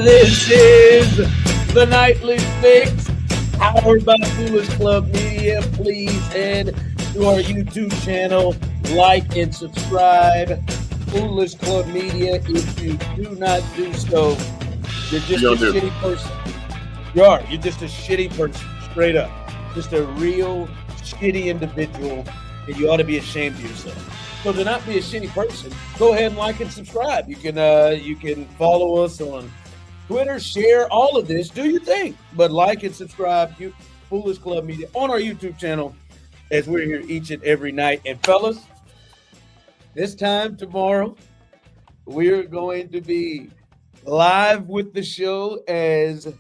This is the Nightly Fix, powered by Foolish Club Media. Please head to our YouTube channel, like and subscribe. Foolish Club Media. If you do not do so, you're just a shitty person. You are. You're just a shitty person, straight up. Just a real shitty individual, and you ought to be ashamed of yourself. So to not be a shitty person, go ahead and like and subscribe. You can follow us on Twitter, share all of this. Do your thing, but like and subscribe. Foolish Club Media on our YouTube channel, as we're here each and every night. And fellas, this time tomorrow, we're going to be live with the show as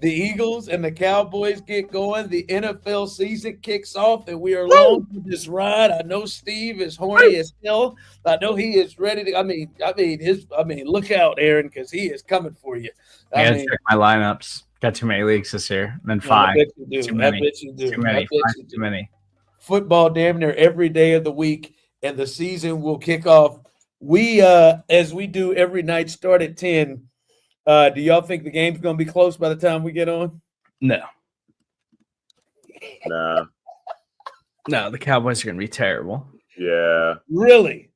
the Eagles and the Cowboys get going. The NFL season kicks off, and we are along for this ride. I know Steve is horny as hell. I know he is ready to. I mean, look out, Aaron, because he is coming for you. I check my lineups. Got too many leagues this year. And then 5. I bet you do. Too many. I bet you do. Too many. Too many. Football damn near every day of the week, and the season will kick off. We, as we do every night, start at 10. Do y'all think the game's going to be close by the time we get on? No. Nah. No, the Cowboys are going to be terrible. Yeah. Really?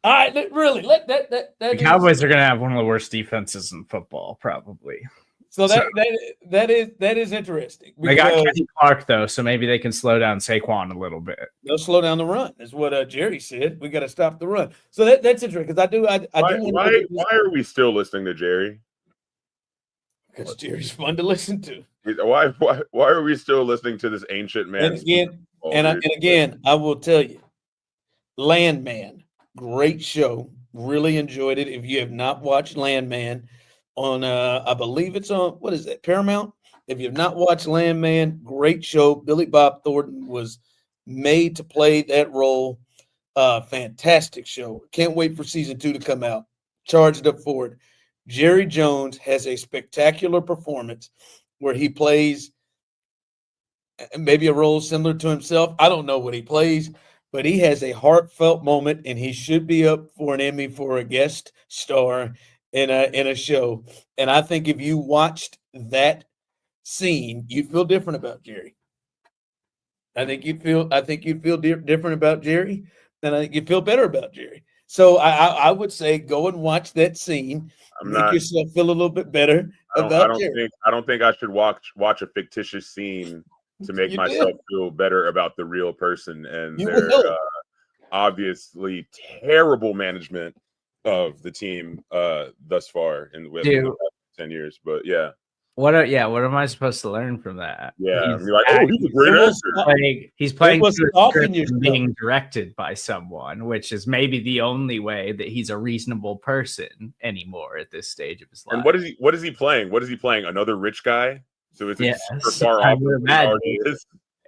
All right, really. The Cowboys are going to have one of the worst defenses in football, probably. So that is interesting. They got Kenny Clark, though, so maybe they can slow down Saquon a little bit. They'll slow down the run, is what Jerry said. We got to stop the run. So that's interesting, because Why are we still listening to Jerry? Because Jerry's fun to listen to. Why are we still listening to this ancient man? And again, I will tell you, Landman, great show. Really enjoyed it. If you have not watched Landman on, I believe it's on, what is that, Paramount? If you have not watched Landman, great show. Billy Bob Thornton was made to play that role. Fantastic show. Can't wait for season 2 to come out. Charged up for it. Jerry Jones has a spectacular performance where he plays maybe a role similar to himself. I don't know what he plays, but he has a heartfelt moment, and he should be up for an Emmy for a guest star in a show. And I think if you watched that scene, you'd feel different about Jerry. I think you'd feel different about Jerry, and I think you'd feel better about Jerry. So I would say go and watch that scene. Make yourself feel a little bit better about Jerry. I don't think I should watch a fictitious scene to make myself feel better about the real person and their obviously terrible management of the team thus far in the 10 years. But yeah. What am I supposed to learn from that? Yeah, he's a great actor. He's playing being directed by someone, which is maybe the only way that he's a reasonable person anymore at this stage of his life. And what is he playing? What is he playing? Another rich guy? So it's super far off.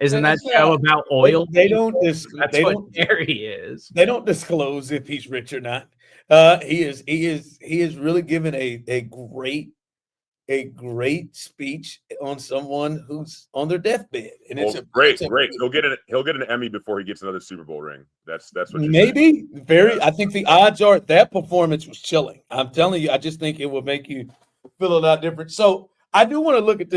Isn't that show about oil? That's what Jerry is. They don't disclose if he's rich or not. He is really given a great speech on someone who's on their deathbed, and it's great. He'll get an Emmy before he gets another Super Bowl ring. That's what maybe saying. I think the odds are that performance was chilling. I'm telling you, I just think it will make you feel a lot different. So I do want to look at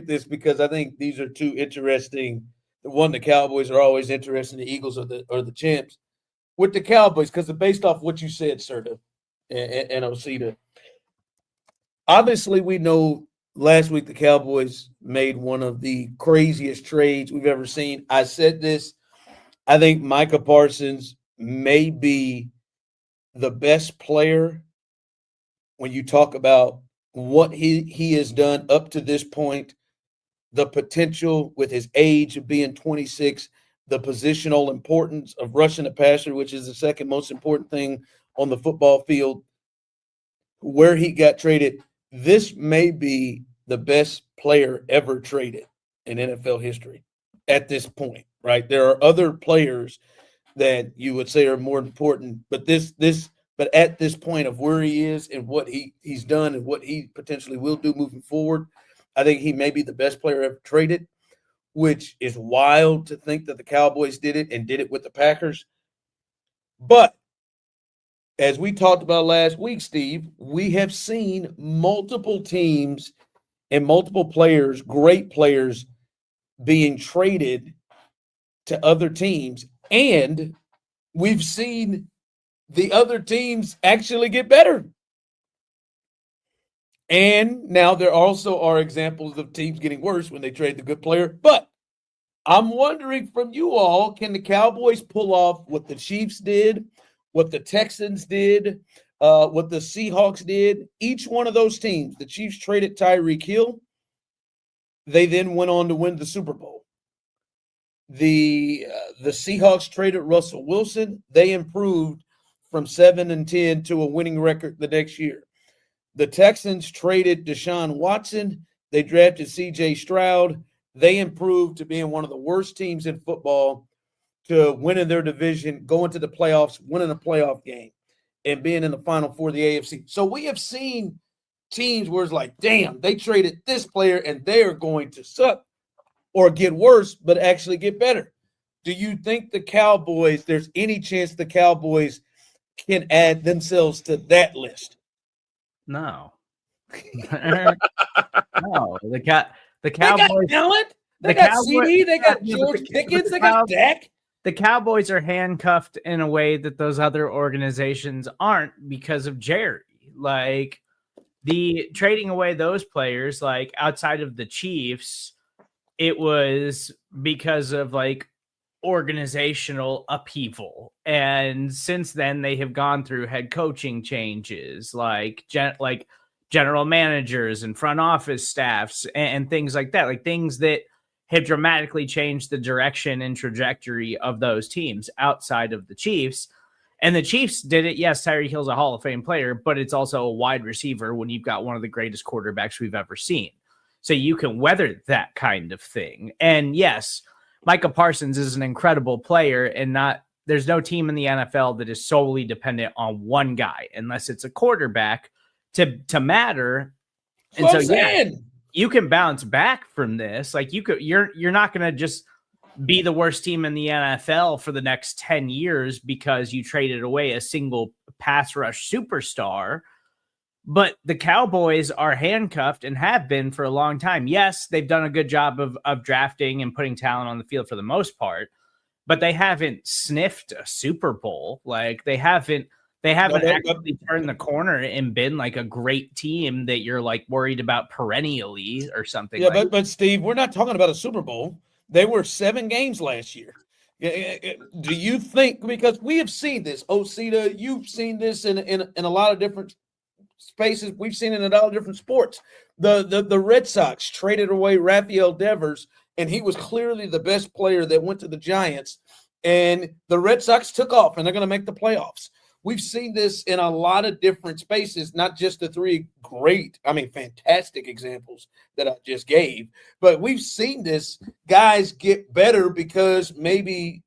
this because I think these are two interesting. The Cowboys are always interesting. The Eagles are the champs. With the Cowboys, because based off what you said, Serda and Osita. Obviously, we know last week the Cowboys made one of the craziest trades we've ever seen. I said this. I think Micah Parsons may be the best player when you talk about what he has done up to this point, the potential with his age of being 26, the positional importance of rushing the passer, which is the second most important thing on the football field, where he got traded. This may be the best player ever traded in NFL history at this point, right? There are other players that you would say are more important, but at this point of where he is and what he's done and what he potentially will do moving forward, I think he may be the best player ever traded, which is wild to think that the Cowboys did it and did it with the Packers. But as we talked about last week, Steve, we have seen multiple teams and multiple players, great players, being traded to other teams. And we've seen the other teams actually get better. And now there also are examples of teams getting worse when they trade the good player. But I'm wondering from you all, can the Cowboys pull off what the Chiefs did, what the Texans did, what the Seahawks did? Each one of those teams, the Chiefs traded Tyreek Hill. They then went on to win the Super Bowl. The Seahawks traded Russell Wilson. They improved from 7-10 to a winning record the next year. The Texans traded Deshaun Watson. They drafted C.J. Stroud. They improved to being one of the worst teams in football, to winning their division, going to the playoffs, winning a playoff game, and being in the Final Four of the AFC. So we have seen teams where it's like, damn, they traded this player and they are going to suck or get worse, but actually get better. Do you think the Cowboys, there's any chance the Cowboys can add themselves to that list? No. No. The Cowboys. They got talent. They got CD. They got George Pickens. They got Dak. The Cowboys are handcuffed in a way that those other organizations aren't because of Jerry. Like, the trading away those players, like outside of the Chiefs, it was because of like organizational upheaval. And since then, they have gone through head coaching changes, like general managers and front office staffs and things like that, like things that have dramatically changed the direction and trajectory of those teams outside of the Chiefs. And the Chiefs did it. Yes, Tyreek Hill's a Hall of Fame player, but it's also a wide receiver when you've got one of the greatest quarterbacks we've ever seen. So you can weather that kind of thing. And yes, Micah Parsons is an incredible player, and there's no team in the NFL that is solely dependent on one guy, unless it's a quarterback to matter. And so yeah, you can bounce back from this. Like you're not going to just be the worst team in the NFL for the next 10 years because you traded away a single pass rush superstar. But the Cowboys are handcuffed and have been for a long time. Yes, they've done a good job of drafting and putting talent on the field for the most part, but they haven't sniffed a Super Bowl. Like they haven't actually turned the corner and been like a great team that you're like worried about perennially or something. Yeah, but Steve, we're not talking about a Super Bowl. They were 7 games last year. Do you think, because we have seen this, Osita, you've seen this in a lot of different spaces. We've seen it in a lot of different sports. The Red Sox traded away Rafael Devers, and he was clearly the best player that went to the Giants. And the Red Sox took off, and they're going to make the playoffs. We've seen this in a lot of different spaces, not just the 3 fantastic examples that I just gave, but we've seen this. Guys get better because maybe,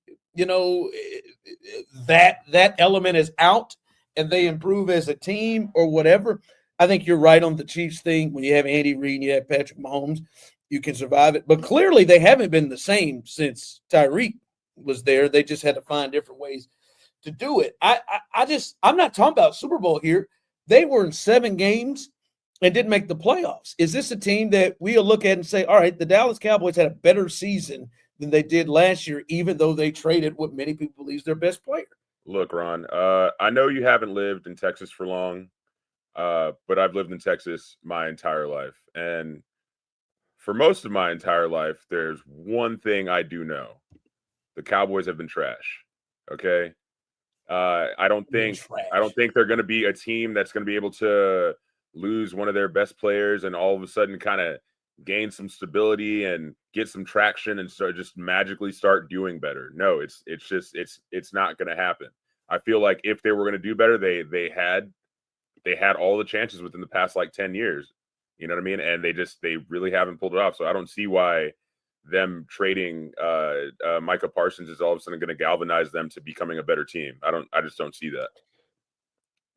that element is out and they improve as a team or whatever. I think you're right on the Chiefs thing. When you have Andy Reid and you have Patrick Mahomes, you can survive it. But clearly they haven't been the same since Tyreek was there. They just had to find different ways to do it. I'm not talking about Super Bowl here. They were in 7 games and didn't make the playoffs. Is this a team that we'll look at and say, all right, the Dallas Cowboys had a better season than they did last year, even though they traded what many people believe is their best player? Look, Ron, I know you haven't lived in Texas for long, but I've lived in Texas my entire life. And for most of my entire life, there's one thing I do know. The Cowboys have been trash. Okay? I don't think they're going to be a team that's going to be able to lose one of their best players and all of a sudden kind of gain some stability and get some traction and just magically start doing better. No, it's not going to happen. I feel like if they were going to do better, they had all the chances within the past like 10 years. You know what I mean? And they really haven't pulled it off. So I don't see why them trading Micah Parsons is all of a sudden going to galvanize them to becoming a better team. I just don't see that.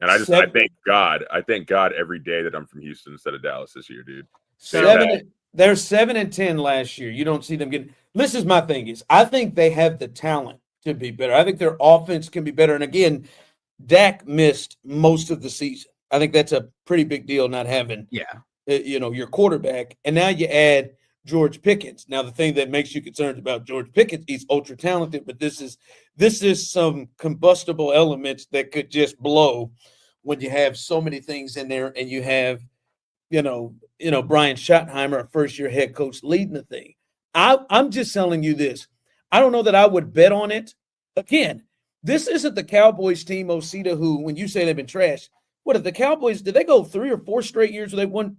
And I thank God every day that I'm from Houston instead of Dallas this year, dude. They're 7-10 last year. You don't see them getting. This is my thing is I think they have the talent to be better. I think their offense can be better. And again, Dak missed most of the season. I think that's a pretty big deal not having your quarterback. And now you add George Pickens. Now, the thing that makes you concerned about George Pickens, he's ultra talented, but this is some combustible elements that could just blow when you have so many things in there, and you have, Brian Schottenheimer, a first-year head coach, leading the thing. I'm just telling you this. I don't know that I would bet on it. Again, this isn't the Cowboys team, Osita, who, when you say they've been trashed, what if the Cowboys, did they go 3 or 4 straight years where they won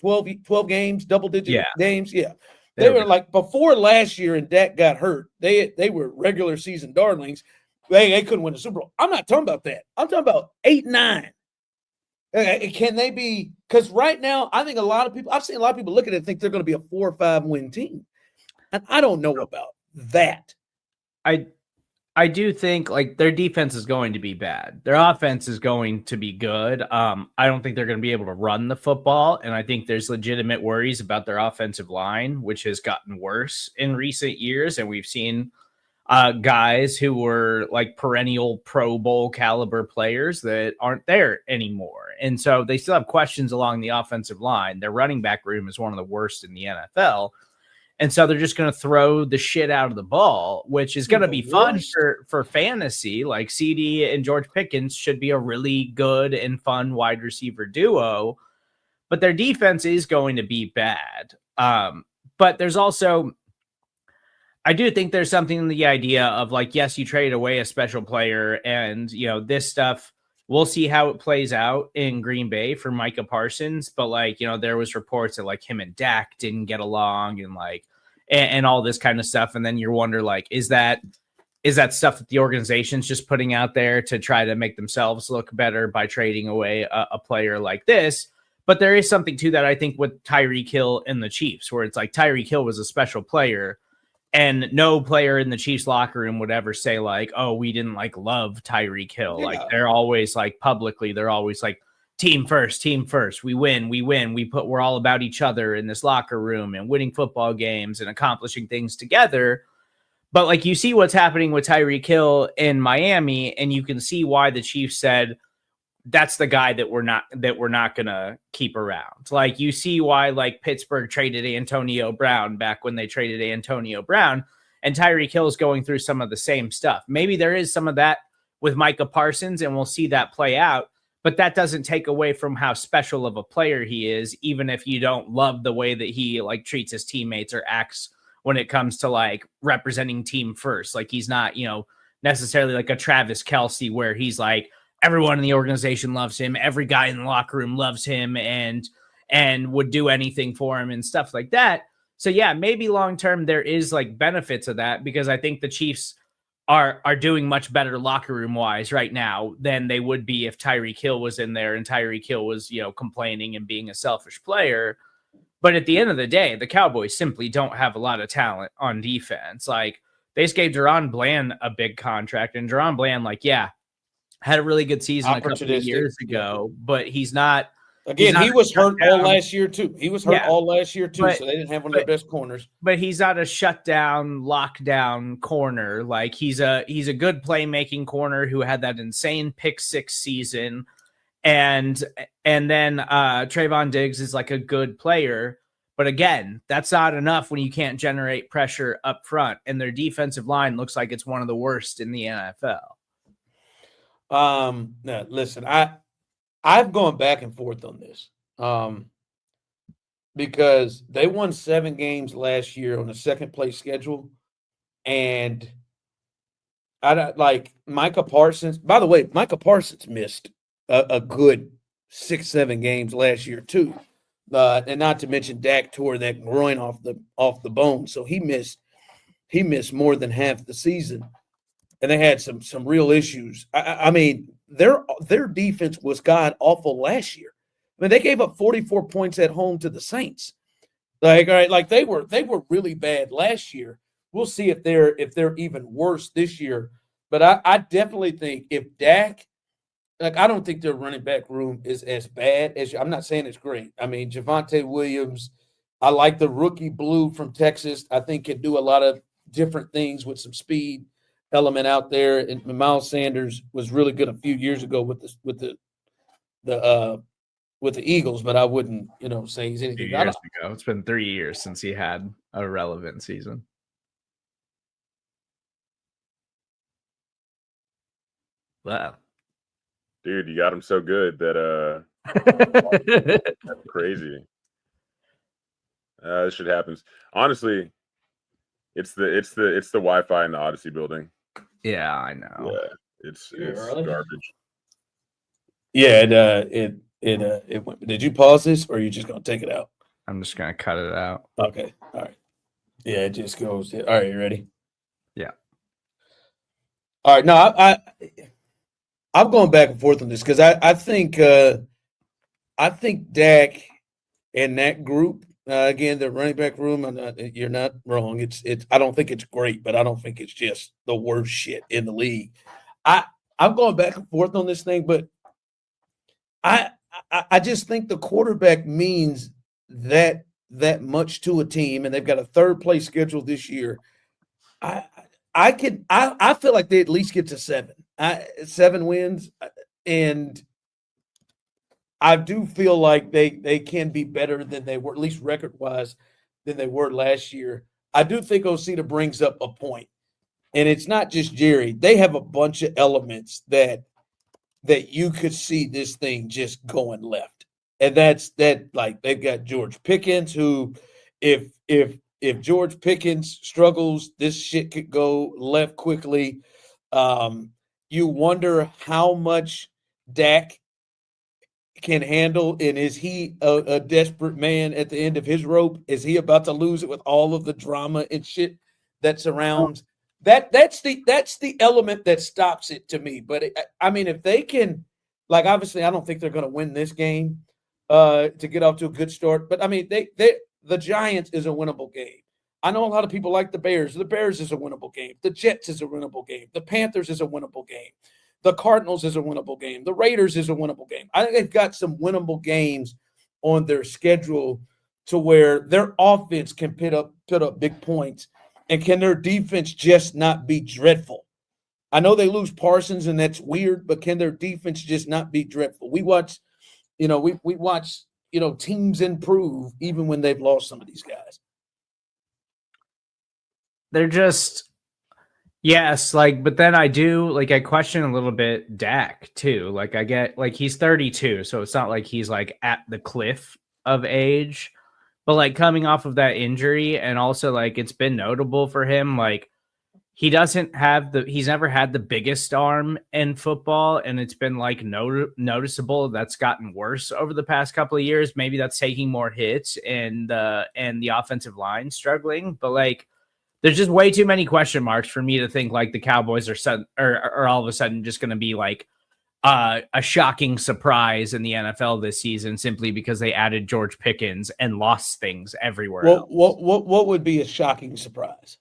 12 games, double-digit games? Yeah. They were like, before last year and Dak got hurt, they were regular season darlings. They couldn't win the Super Bowl. I'm not talking about that. I'm talking about 8-9. Can they be – because right now, I think I've seen a lot of people look at it and think they're going to be a 4 or 5 win team. And I don't know about that. I do think like their defense is going to be bad. Their offense is going to be good. I don't think they're going to be able to run the football. And I think there's legitimate worries about their offensive line, which has gotten worse in recent years. And we've seen guys who were like perennial Pro Bowl caliber players that aren't there anymore. And so they still have questions along the offensive line. Their running back room is one of the worst in the NFL. And so they're just going to throw the shit out of the ball, which is going to be fun for fantasy. Like CD and George Pickens should be a really good and fun wide receiver duo, but their defense is going to be bad. But there's also, I do think there's something in the idea of like, yes, you trade away a special player and, this stuff, we'll see how it plays out in Green Bay for Micah Parsons. But like, there was reports that like him and Dak didn't get along and like, and all this kind of stuff. And then you wonder like, is that stuff that the organization's just putting out there to try to make themselves look better by trading away a player like this? But there is something to that, I think, with Tyreek Hill and the Chiefs, where it's like Tyreek Hill was a special player. And no player in the Chiefs locker room would ever say like, oh, we didn't like love Tyreek Hill. Yeah. Like they're always like publicly, they're always like team first. We win. We're all about each other in this locker room and winning football games and accomplishing things together. But like you see what's happening with Tyreek Hill in Miami, and you can see why the Chiefs said that's the guy that we're not gonna keep around. Like you see why like Pittsburgh traded Antonio Brown back when they traded Antonio Brown, and Tyreek Hill is going through some of the same stuff. Maybe there is some of that with Micah Parsons, and we'll see that play out. But that doesn't take away from how special of a player he is, even if you don't love the way that he like treats his teammates or acts when it comes to like representing team first. Like he's not, necessarily like a Travis Kelce where he's like, everyone in the organization loves him. Every guy in the locker room loves him and would do anything for him and stuff like that. So yeah, maybe long-term there is like benefits of that, because I think the Chiefs are doing much better locker room wise right now than they would be if Tyreek Hill was in there and Tyreek Hill was, complaining and being a selfish player. But at the end of the day, the Cowboys simply don't have a lot of talent on defense. Like they just gave Deron Bland a big contract, and Deron Bland, had a really good season a couple of years ago, but he's not. Again, he was hurt all last year too. So they didn't have one of their best corners. But he's not a shutdown, lockdown corner. Like he's a good playmaking corner who had that insane pick 6 season, and then Trayvon Diggs is like a good player. But again, that's not enough when you can't generate pressure up front, and their defensive line looks like it's one of the worst in the NFL. No, listen, I've gone back and forth on this, because they won 7 games last year on a second place schedule. And I like Micah Parsons. By the way, Micah Parsons missed a good 6-7 games last year too. And not to mention Dak tore that groin off the bone. So he missed more than half the season. And they had some real issues. I mean, their defense was god awful last year. I mean, they gave up 44 points at home to the Saints. Like, all right, like they were really bad last year. We'll see if they're even worse this year. But I definitely think if Dak, I don't think their running back room is as bad as I'm not saying it's great. I mean, Javonte Williams, I like the rookie Blue from Texas. I think can do a lot of different things with some speed. element out there. And Miles Sanders was really good a few years ago with the Eagles, but I wouldn't, say he's anything. Years ago. It's been 3 years since he had a relevant season. Wow. Dude, you got him so good that that's crazy. This shit happens. Honestly, it's the Wi-Fi in the Odyssey building. Yeah, I know. Yeah, it's garbage. Yeah, it went. Did you pause this, or are you just gonna take it out? I'm just gonna cut it out. Okay, all right. Yeah, it just goes. All right, you ready? Yeah. All right. No, I'm going back and forth on this because I think Dak and that group again, the running back room. You're not wrong. It's. I don't think it's great, but I don't think it's just the worst shit in the league. I'm going back and forth on this thing, but I just think the quarterback means that much to a team, and they've got a third place schedule this year. I feel like they at least get to 7. 7 wins, and I do feel like they can be better than they were, at least record-wise, than they were last year. I do think Osita brings up a point, and it's not just Jerry. They have a bunch of elements that you could see this thing just going left. And that's like they've got George Pickens, who if George Pickens struggles, this shit could go left quickly. You wonder how much Dak can handle, and is he a desperate man at the end of his rope? Is he about to lose it with all of the drama and shit that surrounds that's the element that stops it to me. But I mean, if they can, like, obviously I don't think they're going to win this game to get off to a good start, but I mean, the Giants is a winnable game. I know a lot of people like the Bears. The Bears is a winnable game. The Jets is a winnable game. The Panthers is a winnable game. The Cardinals is a winnable game. The Raiders is a winnable game. I think they've got some winnable games on their schedule to where their offense can put up big points, and can their defense just not be dreadful? I know they lose Parsons, and that's weird, but can their defense just not be dreadful? We watch, we watch, teams improve even when they've lost some of these guys. They're just, yes, but then I question a little bit Dak too. I get, he's 32, so it's not like he's at the cliff of age, but coming off of that injury, and also it's been notable for him, he doesn't have he's never had the biggest arm in football, and it's been noticeable that's gotten worse over the past couple of years. Maybe that's taking more hits and the offensive line struggling, but there's just way too many question marks for me to think the Cowboys are all of a sudden just going to be a shocking surprise in the NFL this season simply because they added George Pickens and lost things everywhere else. What would be a shocking surprise?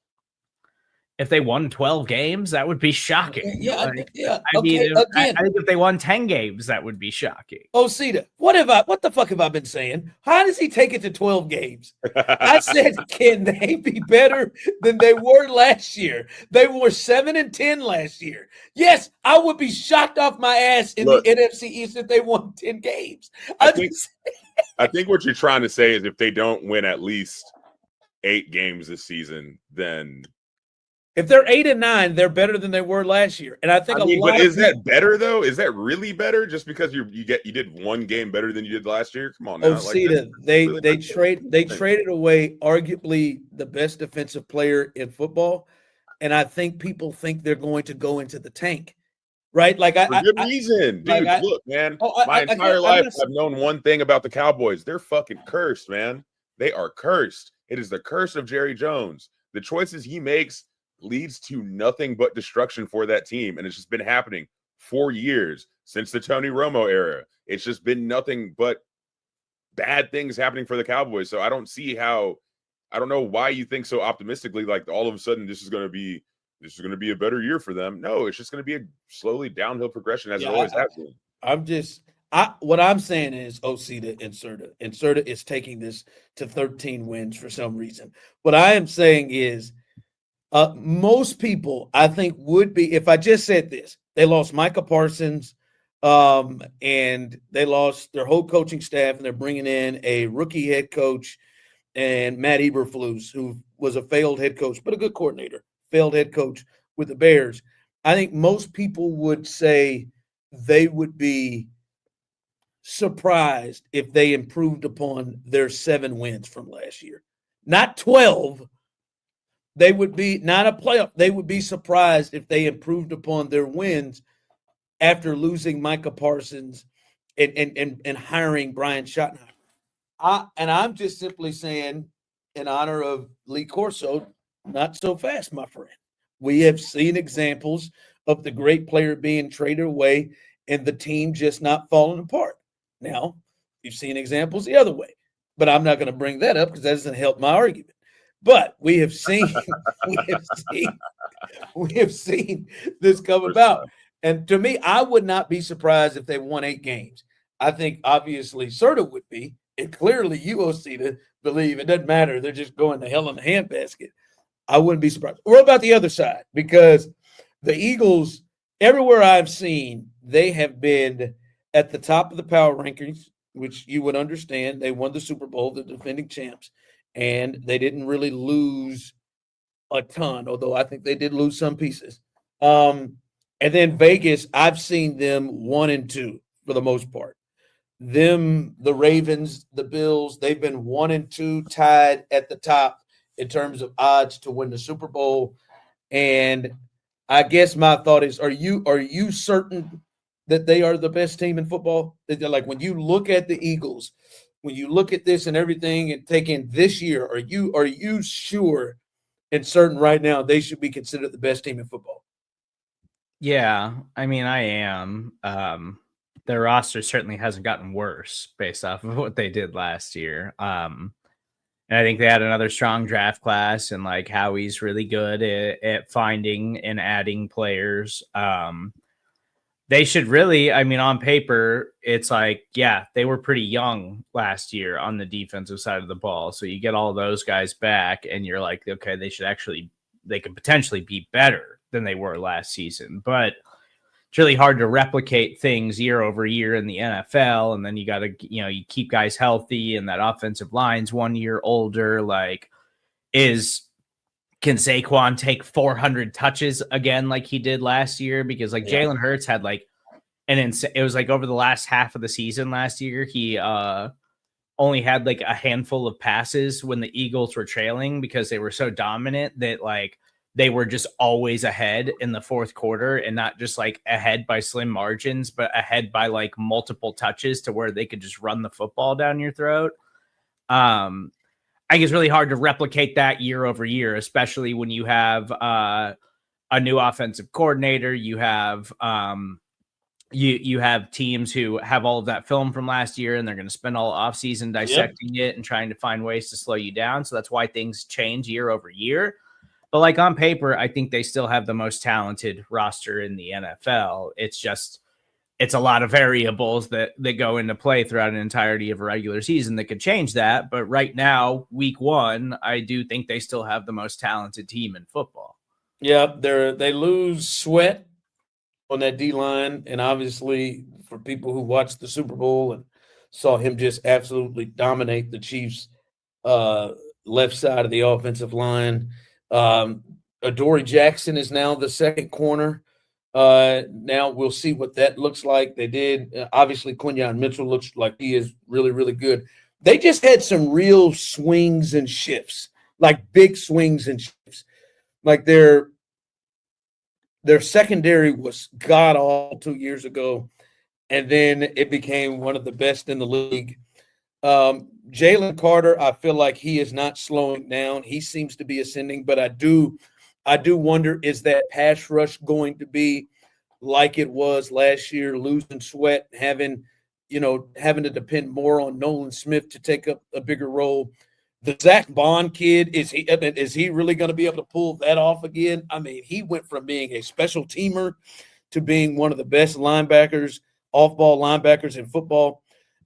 If they won 12 games, that would be shocking. Yeah. I think if they won 10 games, that would be shocking. Osita, what the fuck have I been saying? How does he take it to 12 games? I said, can they be better than they were last year? They were 7-10 last year. Yes, I would be shocked off my ass in the NFC East if they won 10 games. I think what you're trying to say is if they don't win at least 8 games this season, then if they're 8-9, they're better than they were last year. And I think but is that better though? Is that really better just because you did one game better than you did last year? Come on now. Osita, they traded away arguably the best defensive player in football, and I think people think they're going to go into the tank. Right? For good reason. Dude, look, man. My entire life I've known one thing about the Cowboys. They're fucking cursed, man. They are cursed. It is the curse of Jerry Jones. The choices he makes leads to nothing but destruction for that team. And it's just been happening for years since the Tony Romo era. It's just been nothing but bad things happening for the Cowboys. So I don't know why you think so optimistically, all of a sudden this is going to be a better year for them. No, it's just going to be a slowly downhill progression as it always has been. What I'm saying is Osita and Serda is taking this to 13 wins for some reason. What I am saying is Most people, I think, would be, if I just said this, they lost Micah Parsons, and they lost their whole coaching staff, and they're bringing in a rookie head coach and Matt Eberflus, who was a failed head coach, but a good coordinator, failed head coach with the Bears. I think most people would say they would be surprised if they improved upon their 7 wins from last year. Not 12. They would be not a playoff. They would be surprised if they improved upon their wins after losing Micah Parsons and hiring Brian Schottenheimer. I'm just simply saying, in honor of Lee Corso, not so fast, my friend. We have seen examples of the great player being traded away and the team just not falling apart. Now, you've seen examples the other way, but I'm not going to bring that up because that doesn't help my argument. But we have seen this come about. And to me, I would not be surprised if they won 8 games. I think obviously Serda would be, and clearly you, Osita, believe it doesn't matter. They're just going to hell in the handbasket. I wouldn't be surprised. What about the other side? Because the Eagles, everywhere I've seen, they have been at the top of the power rankings, which you would understand. They won the Super Bowl, the defending champs, and they didn't really lose a ton, although I think they did lose some pieces. And then Vegas, I've seen them 1-2 for the most part. Them, the Ravens, the Bills, they've been 1-2 tied at the top in terms of odds to win the Super Bowl. And I guess my thought is, are you certain that they are the best team in football? Like, when you look at the Eagles, when you look at this and everything and take in this year, are you sure and certain right now they should be considered the best team in football? Yeah, I mean, I am. Their roster certainly hasn't gotten worse based off of what they did last year. And I think they had another strong draft class, and like Howie's really good at finding and adding players. They should really, I mean, on paper, it's like, yeah, they were pretty young last year on the defensive side of the ball. So you get all those guys back and you're like, okay, they could potentially be better than they were last season. But it's really hard to replicate things year over year in the NFL. And then you got to, you keep guys healthy, and that offensive line's 1 year older. Like, can Saquon take 400 touches again like he did last year? Because like Jalen Hurts had like it was like over the last half of the season last year, he only had like a handful of passes when the Eagles were trailing because they were so dominant that like they were just always ahead in the fourth quarter, and not just like ahead by slim margins, but ahead by like multiple touches to where they could just run the football down your throat. I think it's really hard to replicate that year over year, especially when you have a new offensive coordinator. You have you have teams who have all of that film from last year, and they're going to spend all offseason dissecting it and trying to find ways to slow you down. So that's why things change year over year. But like on paper, I think they still have the most talented roster in the NFL. It's a lot of variables that go into play throughout an entirety of a regular season that could change that. But right now, week 1, I do think they still have the most talented team in football. Yeah, they lose Sweat on that D-line. And obviously, for people who watched the Super Bowl and saw him just absolutely dominate the Chiefs' left side of the offensive line, Adoree Jackson is now the second corner. Now we'll see what that looks like. They did obviously Quinyon Mitchell looks like he is really, really good. They just had some real swings and shifts, like big swings and shifts. Like their secondary was god awful 2 years ago, and then it became one of the best in the league. Jalen Carter, I feel like he is not slowing down. He seems to be ascending, but I do wonder, is that pass rush going to be like it was last year, losing Sweat, having to depend more on Nolan Smith to take up a bigger role? The Zach Bond kid, is he really going to be able to pull that off again? I mean, he went from being a special teamer to being one of the best linebackers, off-ball linebackers in football.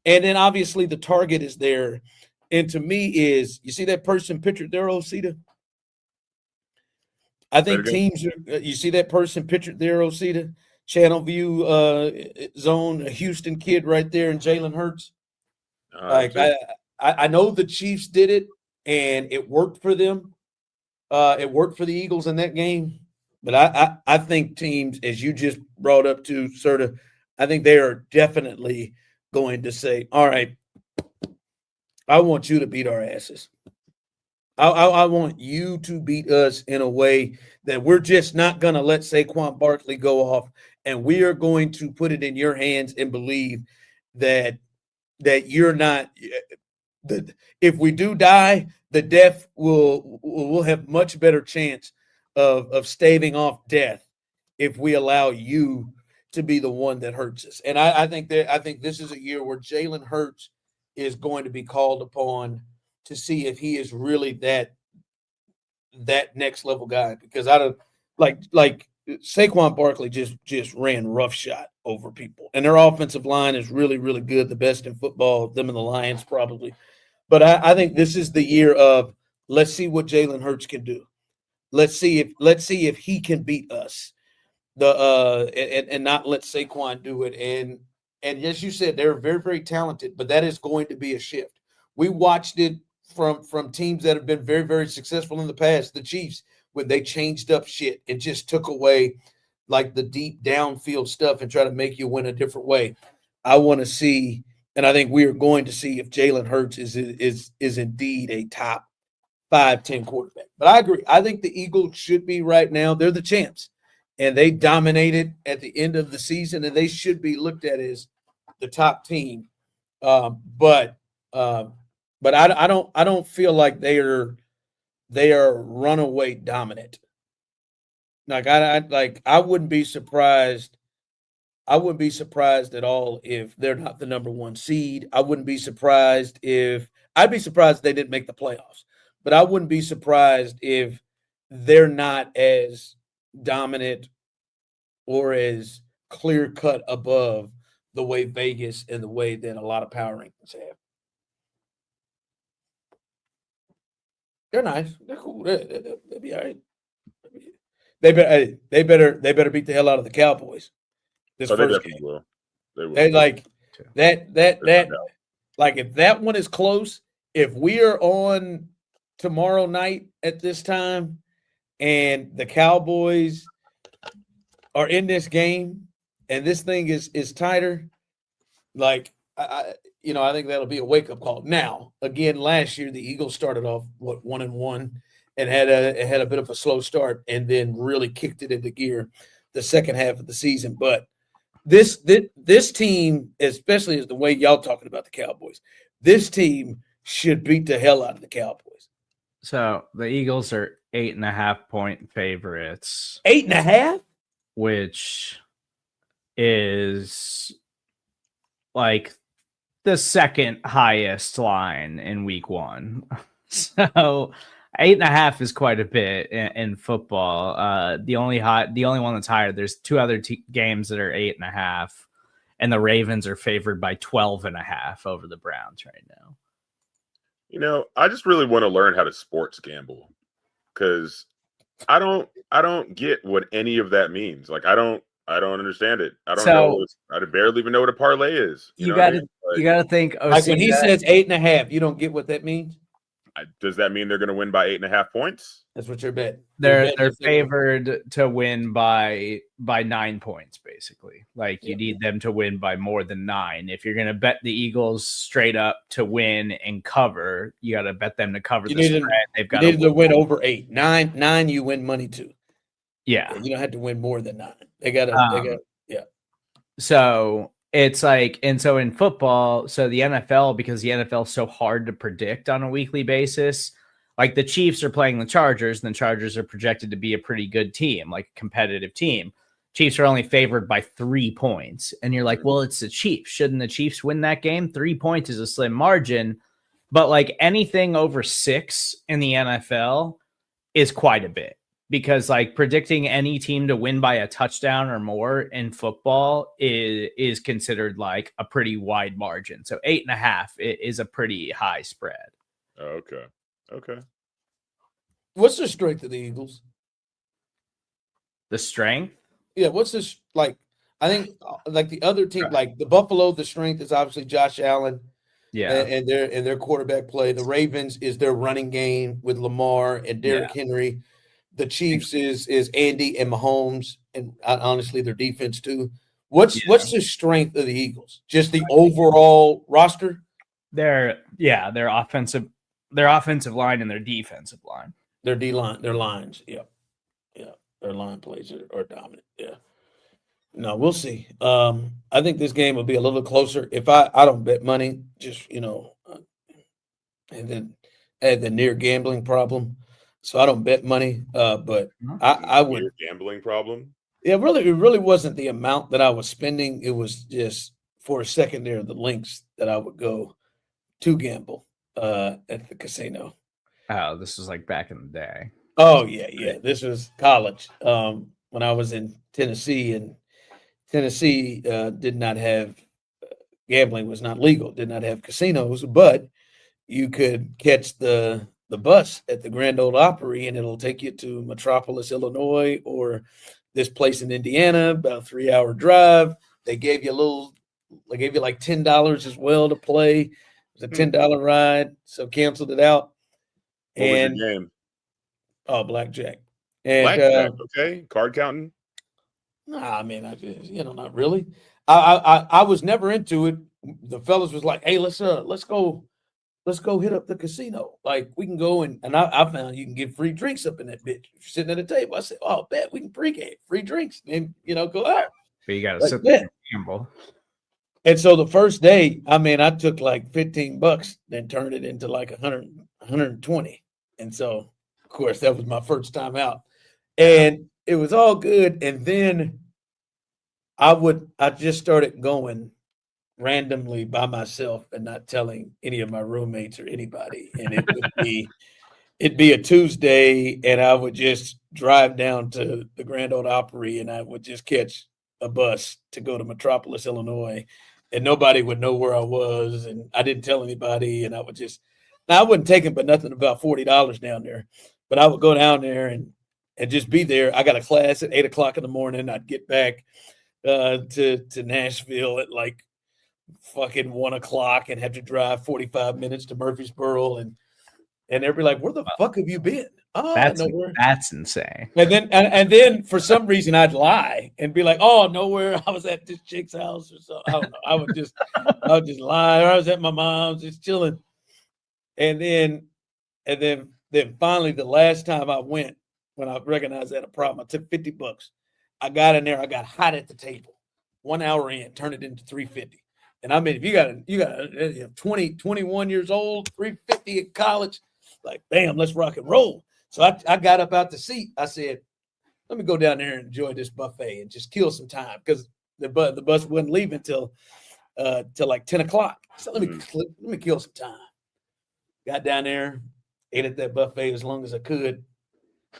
And then obviously the target is there. And to me you see that person pictured there, Osita? I think teams are, you see that person pictured there, Osita? Channel View zone, a Houston kid right there, and Jalen Hurts. I know the Chiefs did it, and it worked for them. It worked for the Eagles in that game. But I think teams, as you just brought up to Serda, I think they are definitely going to say, all right, I want you to beat our asses. I want you to beat us in a way that we're just not going to let Saquon Barkley go off, and we are going to put it in your hands and believe that you're not if we do die, the death will have much better chance of staving off death if we allow you to be the one that hurts us. And I think this is a year where Jalen Hurts is going to be called upon to see if he is really that next level guy, because I don't like Saquon Barkley just ran roughshod over people, and their offensive line is really, really good, the best in football, them and the Lions probably. But I think this is the year of let's see what Jalen Hurts can do. Let's see if he can beat us. And not let Saquon do it. And as you said, they're very, very talented, but that is going to be a shift. We watched it from teams that have been very, very successful in the past, the Chiefs, when they changed up shit and just took away like the deep downfield stuff and try to make you win a different way. I want to see, and I think we are going to see if Jalen Hurts is indeed a top 5-10 quarterback. But I agree. I think the Eagles should be right now. They're the champs, and they dominated at the end of the season, and they should be looked at as the top team. But I don't feel like they are runaway dominant. I wouldn't be surprised. I wouldn't be surprised at all if they're not the number one seed. I'd be surprised if they didn't make the playoffs. But I wouldn't be surprised if they're not as dominant or as clear-cut above the way Vegas and the way that a lot of power rankings have. They're nice. They're cool. They'll be all right. They better beat the hell out of the Cowboys. This first game. Will. They like that. Like if that one is close, if we are on tomorrow night at this time, and the Cowboys are in this game, and this thing is tighter, like I think that'll be a wake up call. Now, again, last year the Eagles started off 1-1 and had a bit of a slow start, and then really kicked it into gear the second half of the season. But this team, especially as the way y'all talking about the Cowboys, this team should beat the hell out of the Cowboys. So the Eagles are 8.5-point favorites. 8.5, which is like the second highest line in week one. So 8.5 is quite a bit in football. The only one that's higher, there's two other games that are 8.5, and the Ravens are favored by 12.5 over the Browns right now. I just really want to learn how to sports gamble, because I don't get what any of that means. Like I don't understand it. I don't know. I barely even know what a parlay is. You got to think. Like when he says 8.5, you don't get what that means. Does that mean they're going to win by 8.5 points? That's what you're betting. They're favored to win by 9 points, basically. Like you need them to win by more than 9. If you're going to bet the Eagles straight up to win and cover, you got to bet them to cover the spread. They've got to win over 8. 9, you win money too. Yeah, you don't have to win more than 9. They got. So it's like, and so in football, so the NFL, because the NFL is so hard to predict on a weekly basis, like the Chiefs are playing the Chargers, and the Chargers are projected to be a pretty good team, like a competitive team. Chiefs are only favored by 3 points. And you're like, well, it's the Chiefs. Shouldn't the Chiefs win that game? 3 points is a slim margin. But like anything over 6 in the NFL is quite a bit. Because like predicting any team to win by a touchdown or more in football is considered like a pretty wide margin. So 8.5 is a pretty high spread. Okay. What's the strength of the Eagles? The strength. Yeah, what's this like? I think like the other team, like the Buffalo, the strength is obviously Josh Allen. Yeah. And their quarterback play. The Ravens is their running game with Lamar and Derrick Henry. The Chiefs is Andy and Mahomes, and honestly their defense too. What's the strength of the Eagles? Just the overall roster? Their offensive line and their defensive line. Their D line, their lines. Yeah. Their line plays are dominant. Yeah. No, we'll see. I think this game will be a little closer. If I don't bet money, just and then I had the near gambling problem, so I don't bet money. But I would near gambling problem. Yeah, it really wasn't the amount that I was spending. It was just for a second there the links that I would go to gamble at the casino. Oh, this was like back in the day. Oh yeah. This was college when I was in Tennessee, and Tennessee did not have gambling was not legal, did not have casinos, but you could catch the bus at the Grand Ole Opry, and it'll take you to Metropolis, Illinois, or this place in Indiana, about a 3-hour drive. They gave you like $10 as well to play. It was a $10 ride, so canceled it out. What was your game? Oh, blackjack. And, blackjack, okay. Card counting? Nah, I mean, not really. I was never into it. The fellas was like, "Hey, let's go hit up the casino. Like we can go and I found you can get free drinks up in that bitch. If you're sitting at a table, I said, "Oh, bet we can pregame free drinks and go out." But you got to sit there and gamble. And so the first day, I mean, I took like $15, then turned it into like 120. And so, of course, that was my first time out, and it was all good. And then I just started going randomly by myself and not telling any of my roommates or anybody. And it'd be a Tuesday, and I would just drive down to the Grand Ole Opry, and I would just catch a bus to go to Metropolis, Illinois, and nobody would know where I was, and I didn't tell anybody. And I wouldn't take it, but nothing about $40 down there. But I would go down there and just be there. I got a class at 8:00 in the morning. I'd get back to Nashville at like fucking 1:00 and have to drive 45 minutes to Murfreesboro, and they'd be like, "Where the fuck have you been?" Oh, nowhere. That's insane. And then for some reason I'd lie and be like, "Oh, nowhere. I was at this chick's house or something." I don't know. I would just lie, or I was at my mom's just chilling. And then finally the last time I went, when I recognized that a problem, I took $50. I got in there, I got hot at the table. 1 hour in, turned it into $350. And I mean, if you got 20, 21 years old, $350 in college, like, bam, let's rock and roll. So I got up out the seat. I said, let me go down there and enjoy this buffet and just kill some time, because the bus wouldn't leave until like 10 o'clock. So let me kill some time. Got down there, ate at that buffet as long as I could.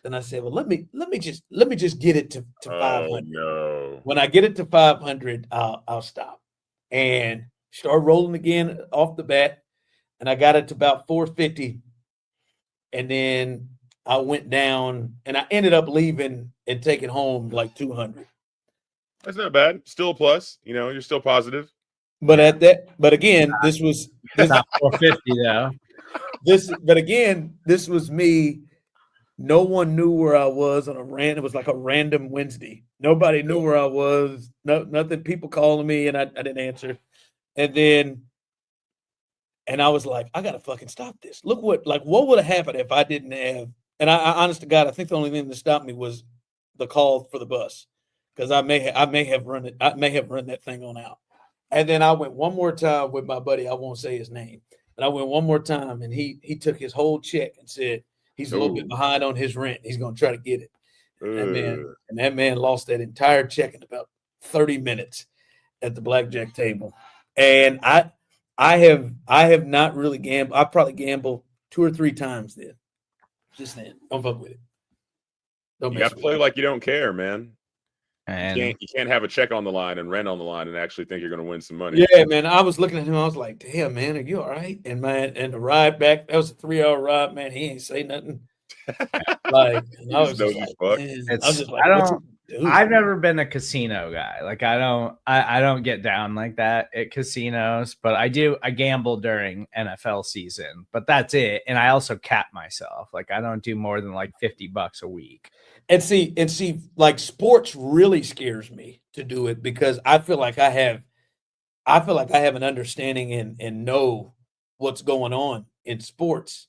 Then I said, well, let me just get it to 500. No. When I get it to 500, I'll stop and start rolling again off the bat. And I got it to about 450. And then I went down, and I ended up leaving and taking home like 200. That's not bad. Still a plus. You're still positive. But again, this was not 450 though. This was me. No one knew where I was on it was like a random Wednesday. Nobody knew where I was. Nothing. People calling me, and I didn't answer. And I was like, I gotta fucking stop this. Look what would have happened if I didn't have. And I honest to God, I think the only thing that stopped me was the call for the bus, because I may have run that thing on out. And then I went one more time with my buddy. I won't say his name, but I went one more time, and he took his whole check and said he's a little bit behind on his rent. He's going to try to get it. And that man lost that entire check in about 30 minutes at the blackjack table. And I have not really gambled. I probably gambled 2 or 3 times then. Just then. Don't fuck with it. You have to play like you don't care, man. And you can't have a check on the line and rent on the line and actually think you're going to win some money. Yeah, man. I was looking at him. I was like, damn, man, are you all right? And the ride back, that was a 3-hour ride, man. He ain't say nothing. Like, I was just like, Dude. I've never been a casino guy. Like I don't get down like that at casinos, but I gamble during NFL season, but that's it. And I also cap myself. Like I don't do more than like $50 a week. And see, like sports really scares me to do it because I feel like I have an understanding and know what's going on in sports,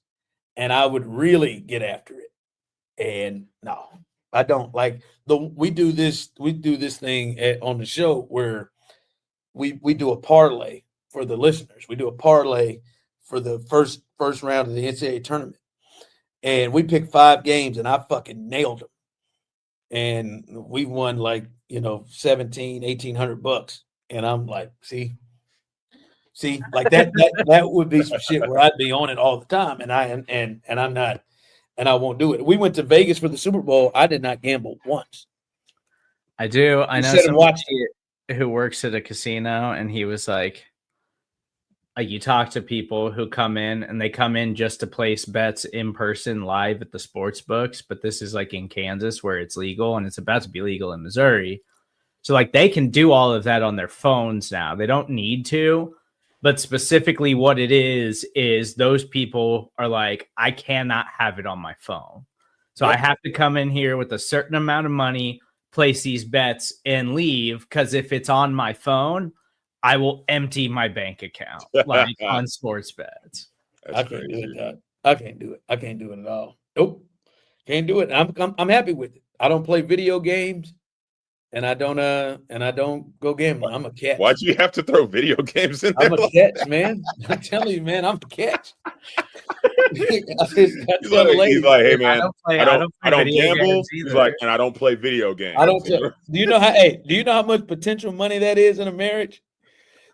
and I would really get after it. And no, I don't like we do this thing on the show where we do a parlay for the listeners. We do a parlay for the first round of the NCAA tournament, and we picked 5 games, and I fucking nailed them. And we won like, $1,800, and I'm like, see, like that would be some shit where I'd be on it all the time, and I'm not, and I won't do it. We went to Vegas for the Super Bowl. I did not gamble once. I do. I know somebody who works at a casino, and he was like, you talk to people who come in and they come in just to place bets in person live at the sports books. But this is like in Kansas where it's legal, and it's about to be legal in Missouri. So like they can do all of that on their phones now. They don't need to, but specifically what it is those people are like, I cannot have it on my phone. So I have to come in here with a certain amount of money, place these bets and leave. Because if it's on my phone, I will empty my bank account like on sports bets. I can't do it, Doug. I can't do it. I can't do it at all. Nope. Can't do it. I'm happy with it. I don't play video games, and I don't go gambling. I'm a catch. Why'd you have to throw video games in there? I'm a catch, man. I'm telling you, man, I'm a catch. He's like, hey man, I don't gamble. He's like, and I don't play video games. I don't. Do you know how much potential money that is in a marriage?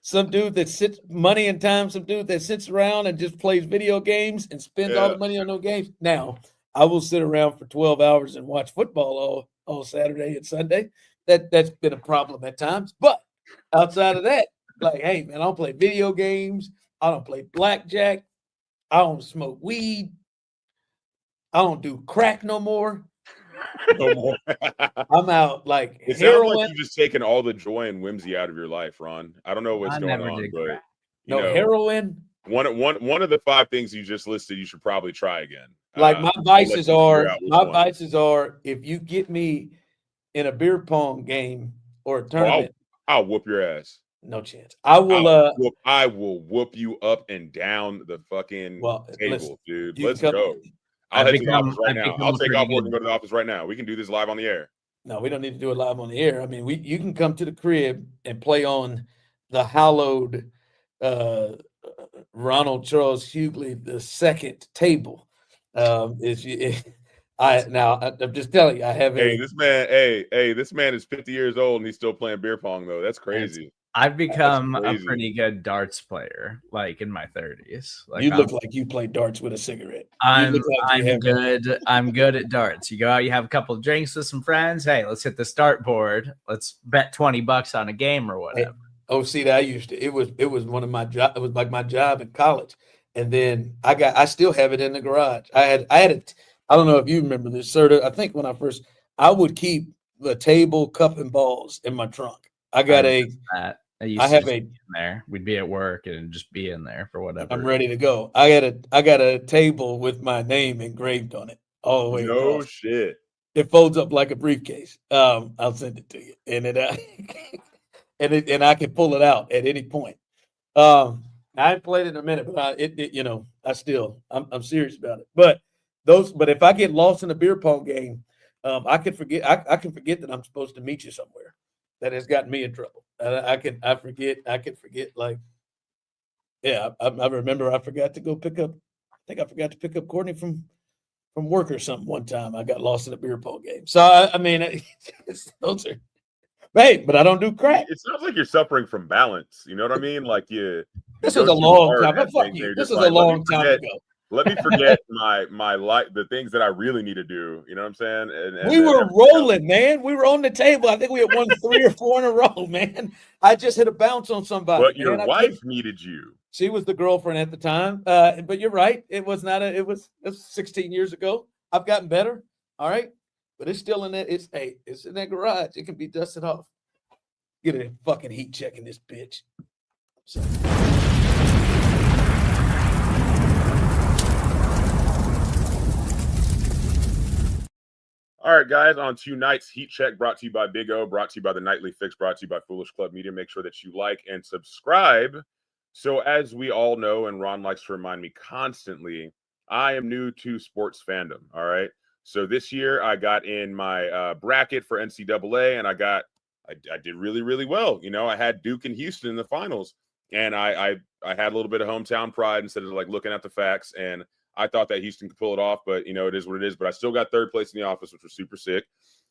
Some dude that sits money and time, some dude that sits around and just plays video games and spends all the money on those games. Now, I will sit around for 12 hours and watch football all Saturday and Sunday. That's been a problem at times. But outside of that, like, hey, man, I don't play video games. I don't play blackjack. I don't smoke weed. I don't do crack no more. No more. I'm out like it heroin. sounds like you've just taken all the joy and whimsy out of your life, Ron. I don't know what's going on, but heroin. One of the 5 things you just listed, you should probably try again. Like my vices are if you get me in a beer pong game or a tournament, I'll whoop your ass. No chance. I will whoop you up and down the fucking table, dude. Let's go. I'll head to the office right now. I'll take off work and go to the office right now. We can do this live on the air. No, we don't need to do it live on the air. I mean, you can come to the crib and play on the hallowed Ronald Charles Hughley II table. I'm just telling you, I have. This man is 50 years old and he's still playing beer pong though. That's crazy. I've become a pretty good darts player, like in my 30s. Like you look like you play darts with a cigarette. I'm good. I'm good at darts. You go out, you have a couple of drinks with some friends. Hey, let's hit the start board. Let's bet $20 on a game or whatever. See, that I used to. It was one of my job. It was like my job in college, and then I still have it in the garage. I had it. I don't know if you remember this, Serda. I think when I would keep the table, cup, and balls in my trunk. I have a there. We'd be at work and just be in there for whatever. I'm ready to go. I got a table with my name engraved on it all the way across. No shit. It folds up like a briefcase. I'll send it to you, and and I can pull it out at any point. I haven't played it in a minute, but I'm serious about it. But if I get lost in a beer pong game, I can forget. I can forget that I'm supposed to meet you somewhere. That has gotten me in trouble. I can forget. Like, yeah, I remember I forgot to go pick up. I think I forgot to pick up Courtney from work or something one time. I got lost in a beer pong game. So I mean, those are. Hey, but I don't do crack. It sounds like you're suffering from balance. You know what I mean? Like this was a long time. Fuck you. This was a long time ago. Let me forget my life, the things that I really need to do. You know what I'm saying? And we were rolling, man. We were on the table. I think we had won 3 or 4 in a row, man. I just hit a bounce on somebody. But your wife needed you. She was the girlfriend at the time. But you're right. It was 16 years ago. I've gotten better. All right. but it's still in that. It's in that garage. It can be dusted off. Get a fucking heat check in this bitch. So. All right, guys, on tonight's Heat Check, brought to you by Big O, brought to you by the Nightly Fix, brought to you by Foolish Club Media. Make sure that you like and subscribe. So as we all know, and Ron likes to remind me constantly, I am new to sports fandom, all right? So this year I got in my bracket for NCAA, and I did really, really well. You know, I had Duke and Houston in the finals, and I had a little bit of hometown pride instead of like looking at the facts, and I thought that Houston could pull it off, but, you know, it is what it is. But I still got third place in the office, which was super sick.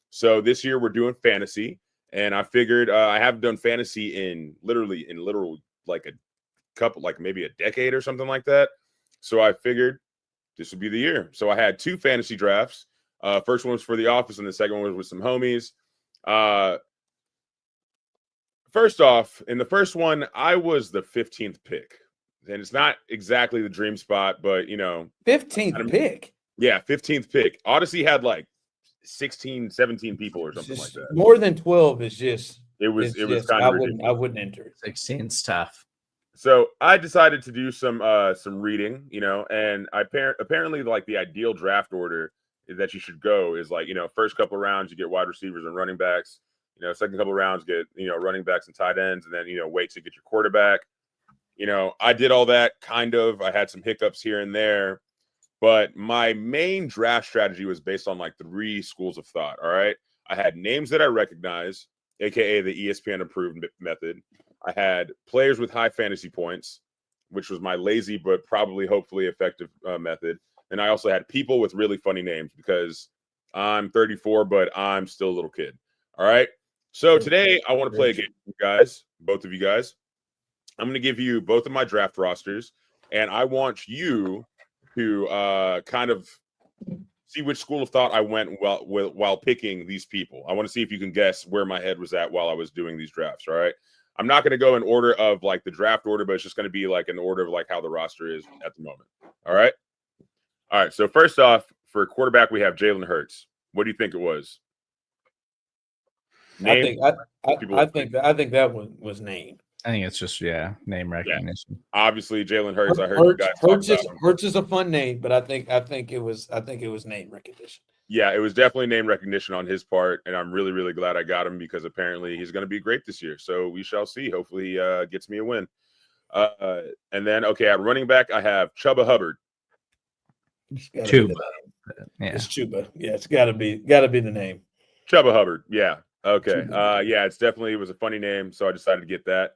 So this year we're doing fantasy, and I figured I haven't done fantasy in literally like a couple, like maybe a decade or something like that. So I figured this would be the year. So I had 2 fantasy drafts. First one was for the office, and the second one was with some homies. First off, in the first one, I was the 15th pick. And it's not exactly the dream spot, but, you know. 15th pick? Yeah, 15th pick. Odyssey had like 16, 17 people or something like that. More than 12 is just. It was kind of ridiculous. I wouldn't enter it. 16's tough. So I decided to do some reading, you know, and apparently like the ideal draft order that you should go is like, you know, first couple of rounds you get wide receivers and running backs, you know, second couple of rounds get, you know, running backs and tight ends, and then, you know, wait to get your quarterback. You know, I did all that kind of. I had some hiccups here and there, but my main draft strategy was based on like 3 schools of thought. All right. I had names that I recognize, aka the ESPN approved method. I had players with high fantasy points, which was my lazy but probably hopefully effective method. And I also had people with really funny names because I'm 34, but I'm still a little kid. All right. So today I want to play a game, guys, both of you guys. I'm going to give you both of my draft rosters, and I want you to kind of see which school of thought I went while picking these people. I want to see if you can guess where my head was at while I was doing these drafts, all right? I'm not going to go in order of, like, the draft order, but it's just going to be, like, in order of, like, how the roster is at the moment, all right? All right, so first off, for quarterback, we have Jalen Hurts. What do you think it was? Name? I think that one was name. I think it's just name recognition. Yeah. Obviously, Jalen Hurts. I heard you guys talk about him. Hurts is a fun name, but I think it was name recognition. Yeah, it was definitely name recognition on his part, and I'm really, really glad I got him because apparently he's going to be great this year. So we shall see. Hopefully, he gets me a win. And then, okay, at running back, I have Chuba Hubbard. Chuba. Yeah. It's Chuba. Yeah, it's got to be the name. Chuba Hubbard. Yeah. Okay. Yeah, it was a funny name, so I decided to get that.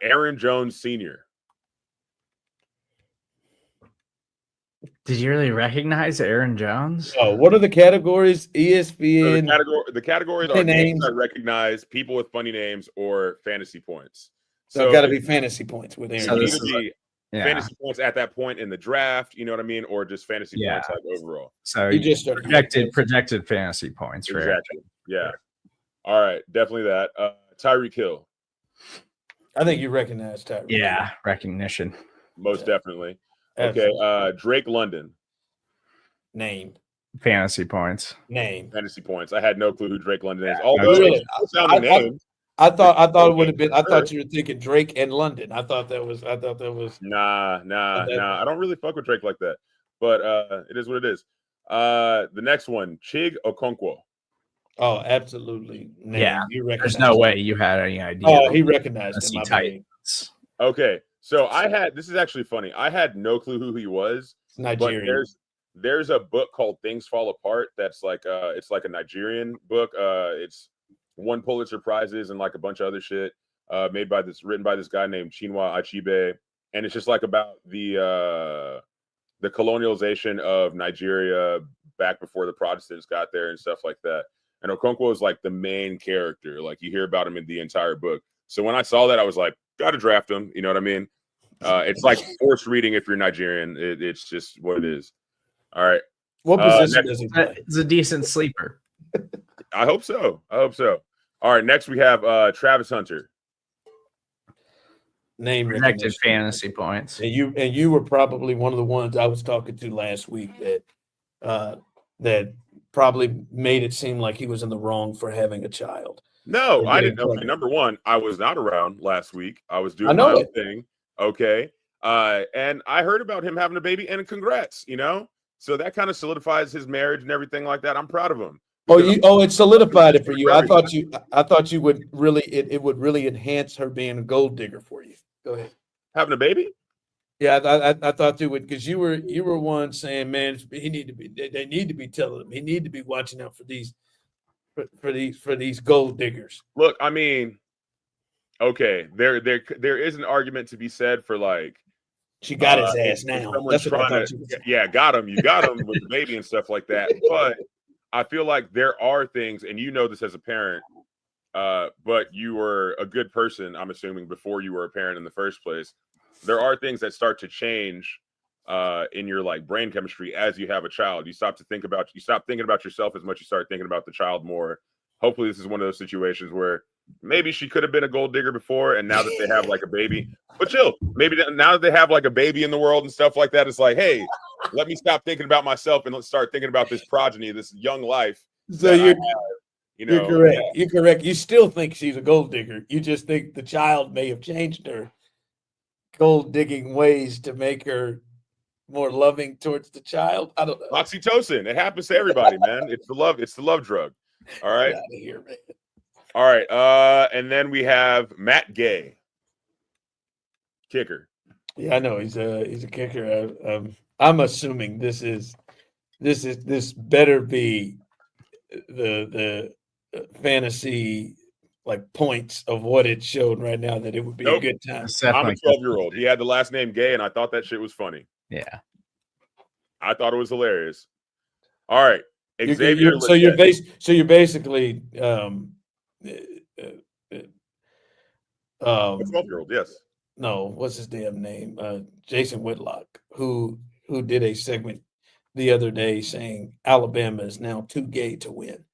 Aaron Jones Sr. Did you really recognize Aaron Jones? Oh, what are the categories? ESPN. So the categories are names I recognize, people with funny names, or fantasy points. So it's got to be fantasy points with Aaron Jones. Fantasy points at that point in the draft, you know what I mean, or just fantasy points like overall. So you just projected fantasy points, right? Exactly. Yeah. All right, definitely that. Tyreek Hill. I think you recognize Tyreek. Yeah, recognition. Most definitely. Okay, Drake London. Name. Fantasy points. Name. Fantasy points. I had no clue who Drake London is. Although I thought it would have been. I thought you were thinking Drake and London. I thought that was. Nah. I don't really fuck with Drake like that, but it is what it is. The next one, Chig Okonkwo. Oh, absolutely. Name. Yeah, there's no way you had any idea. Oh, he recognized him. Okay, so this is actually funny. I had no clue who he was. It's Nigerian. But there's a book called Things Fall Apart. That's like it's like a Nigerian book. It's won Pulitzer Prizes and like a bunch of other shit. Written by this guy named Chinua Achebe, and it's just like about the colonialization of Nigeria back before the Protestants got there and stuff like that. And Okonkwo is like the main character. Like you hear about him in the entire book. So when I saw that, I was like, gotta draft him. You know what I mean? It's like forced reading if you're Nigerian. It's just what it is. All right. What position does he play? It's a decent sleeper. I hope so. All right. Next we have Travis Hunter. Name projected fantasy points. And you were probably one of the ones I was talking to last week that probably made it seem like he was in the wrong for having a child. No, Or I getting didn't know. pregnant. Number one, I was not around last week. I was I doing know my own it. thing. Okay. And I heard about him having a baby, and congrats, So that kind of solidifies his marriage and everything like that. I'm proud of him. It solidified it for you. I thought everything. you would really it would really enhance her being a gold digger for you. Go ahead. Having a baby? Yeah, I thought you would, because you were one saying, man, they need to be telling him, he need to be watching out for these gold diggers. Look, I mean, okay, there is an argument to be said for like she got his ass now. Someone's That's what I trying thought to, you was. yeah, got him. You got him with the baby and stuff like that. But I feel like there are things, and this as a parent, but you were a good person, I'm assuming, before you were a parent in the first place. There are things that start to change in your like brain chemistry as you have a child. You stop thinking about yourself as much. You start thinking about the child more. Hopefully, this is one of those situations where maybe she could have been a gold digger before, and now that they have like a baby, but chill. Maybe now that they have like a baby in the world and stuff like that, it's like, hey, let me stop thinking about myself and let's start thinking about this progeny, this young life. So you're correct. Yeah. You're correct. You still think she's a gold digger. You just think the child may have changed her gold digging ways to make her more loving towards the child. I don't know. Oxytocin. It happens to everybody, man. It's the love drug. All right. Get out of here, man. All right. And then we have Matt Gay, kicker. Yeah, I know he's a kicker. I'm assuming this better be the fantasy like points of what it showed right now, that it would be a good time. I'm a 12-year-old. He had the last name Gay, and I thought that shit was funny. Yeah, I thought it was hilarious. All right, Xavier. So you're basically 12-year-old. Yes. No, what's his damn name? Jason Whitlock, who did a segment the other day saying Alabama is now too gay to win.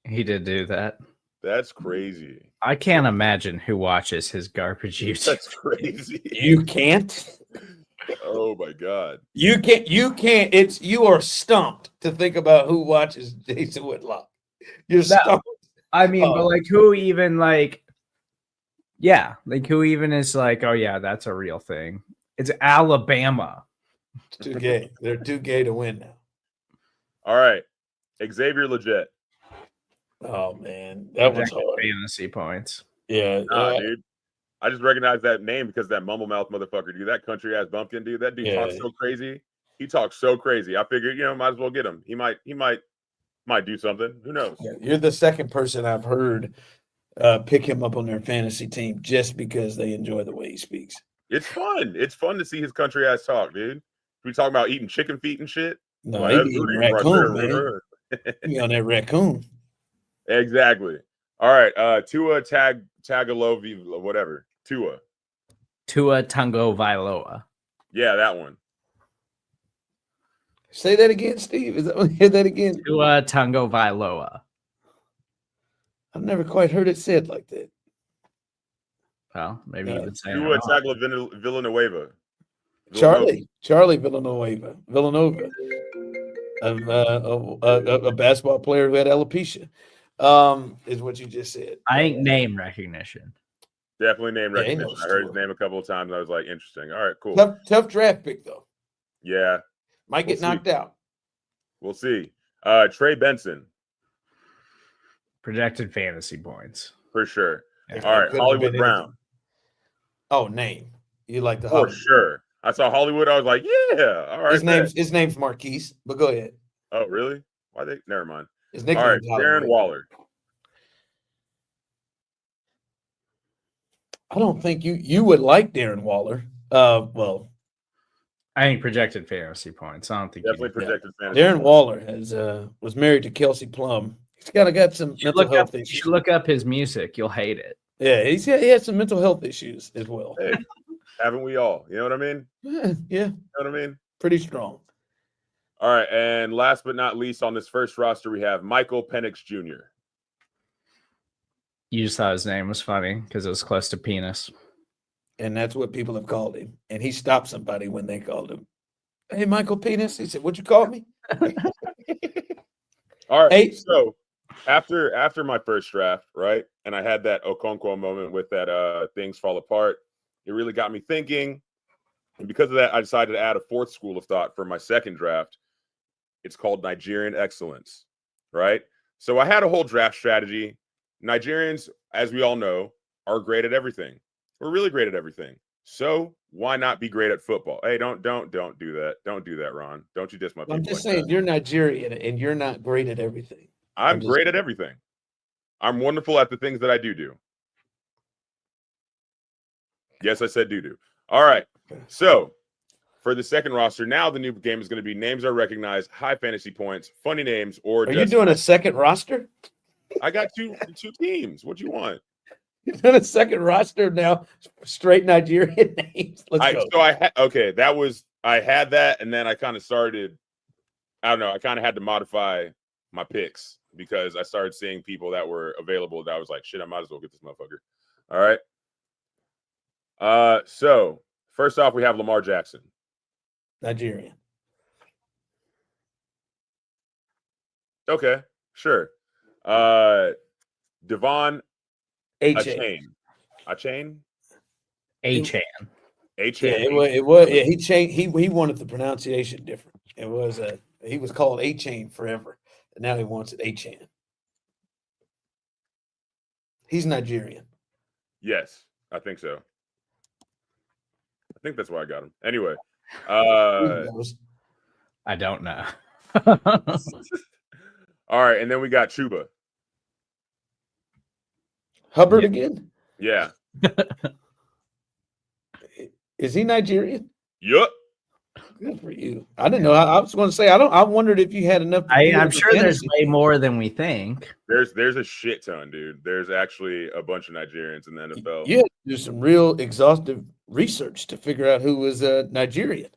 he did do that. That's crazy. I can't imagine who watches his garbage YouTube. That's crazy. You can't. Oh my god. You can't. You are stumped to think about who watches Jason Whitlock. You're stumped. I mean, but like, who even like? Yeah, like who even is like, oh yeah, that's a real thing. It's Alabama. It's too gay. They're too gay to win now. All right, Xavier Legit. Oh man, that was hard. Fantasy points. Yeah, dude. I just recognize that name because that mumble mouth motherfucker, dude. That country ass bumpkin, dude. That dude talks so crazy. He talks so crazy. I figured, might as well get him. He might do something. Who knows? Yeah, you're the second person I've heard pick him up on their fantasy team just because they enjoy the way he speaks. It's fun. It's fun to see his country ass talk, dude. We talking about eating chicken feet and shit. No, like, he eating raccoon, man. He on that raccoon. Exactly. All right. Tua Tagovailoa, whatever. Tua Tagovailoa. Yeah, that one. Say that again, Steve. Hear that again? Tua Tagovailoa. I've never quite heard it said like that. Well, maybe you would say Tua Tagovailoa. Charlie Villanova. A basketball player who had alopecia. Is what you just said. I think name recognition. Definitely name recognition. I heard his name a couple of times. I was like, interesting. All right, cool. Tough draft pick though. Yeah. Might get knocked out. We'll see. Trey Benson. Projected fantasy points. For sure. Yeah. All right, Hollywood Brown. Oh, name. You like the Hollywood. For sure. I saw Hollywood. I was like, yeah. All right. His name's Marquise, but go ahead. Oh, really? Why they? Never mind. His nickname. All right, Darren Waller. I don't think you would like Darren Waller. Well, I think projected fantasy points. I don't think definitely projected fantasy. Darren Waller was married to Kelsey Plum. He's got some mental health issues. You should look up his music. You'll hate it. Yeah, he has some mental health issues as well. Hey, haven't we all? You know what I mean? Yeah. You know what I mean? Pretty strong. All right, and last but not least on this first roster, we have Michael Penix Jr. You just thought his name was funny because it was close to penis. And that's what people have called him. And he stopped somebody when they called him Hey, Michael Penis. He said, "What'd you call me?" All right. Hey. So after my first draft, right, and I had that Okonkwo moment with that things fall apart. It really got me thinking, and because of that, I decided to add a fourth school of thought for my second draft. It's called Nigerian excellence, right? So I had a whole draft strategy. Nigerians, as we all know, are great at everything. We're really great at everything. So why not be great at football? Hey, don't do that. Don't do that, Ron. Don't you diss my people. I'm just like saying that. you're Nigerian and you're not great at everything. I'm great at everything. I'm wonderful at the things that I do. Yes, I said do. All right. So for the second roster, now the new game is going to be names are recognized, high fantasy points, funny names, or are you doing a second roster? I got two teams. What do you want? You're doing a second roster now, straight Nigerian names. Let's go. So I had that, and then I kind of started. I don't know. I kind of had to modify my picks because I started seeing people that were available that I was like, shit, I might as well get this motherfucker. All right. So first off, we have Lamar Jackson. Nigerian. Okay, sure. Devon A-Chain. A-Chain. A-Chain. Yeah, it was. Yeah, he changed. He wanted the pronunciation different. It was he was called A-Chain forever, and now he wants it A-Chain. He's Nigerian. Yes, I think so. I think that's why I got him. Anyway, I don't know. All right, and then we got Chuba. Hubbard again? Yeah. Is he Nigerian? Yup. Good for you. I didn't know. I was going to say I wondered if you had enough. I'm sure there's way more than we think. There's a shit ton, dude. There's actually a bunch of Nigerians in the NFL. You had to do some real exhaustive research to figure out who was Nigerian.